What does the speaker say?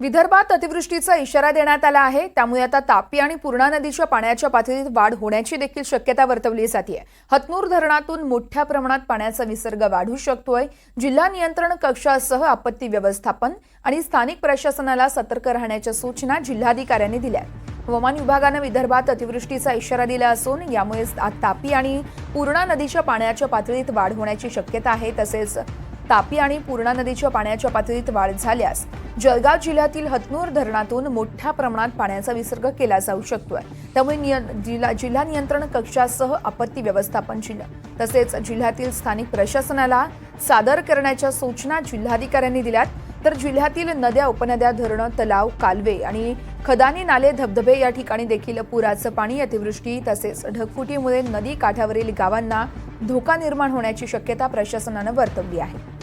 विदर्भात अतिवृष्टीचा इशारा देण्यात आला आहे। त्यामुळे आता तापी आणि पूर्णा नदीच्या पाण्याच्या पातळीत वाढ होण्याची देखील शक्यता वर्तवली जाते। हतनूर धरणातून मोठ्या प्रमाणात पाण्याचा विसर्ग वाढू शकतोय। जिल्हा नियंत्रण कक्षासह आपत्ती व्यवस्थापन आणि स्थानिक प्रशासनाला सतर्क राहण्याच्या सूचना जिल्हाधिकाऱ्यांनी दिल्या। हवामान विभागाने विदर्भात अतिवृष्टीचा इशारा दिला असून यामुळे तापी आणि पूर्णा नदीच्या पाण्याच्या पातळीत वाढ होण्याची शक्यता आहे। तसेच तापी आणि पूर्णा नदीच्या पाण्याच्या पातळीत वाढ झाल्यास जळगाव जिल्ह्यातील हतनूर धरणातून मोठ्या प्रमाणात पाण्याचा विसर्ग केला जाऊ शकतोय। त्यामुळे जिल्हा नियंत्रण कक्षासह आपत्ती व्यवस्थापन तसेच जिल्ह्यातील स्थानिक प्रशासनाला सादर करण्याच्या सूचना जिल्हाधिकाऱ्यांनी दिल्यात। तर जिल्ह्यातील नद्या, उपनद्या, धरणं, तलाव, कालवे आणि खदानी नाले, धबधबे या ठिकाणी देखील पुराचं पाणी, अतिवृष्टी तसेच ढगफुटीमुळे नदी काठावरील गावांना धोका निर्माण होण्याची शक्यता प्रशासनाने वर्तवली आहे।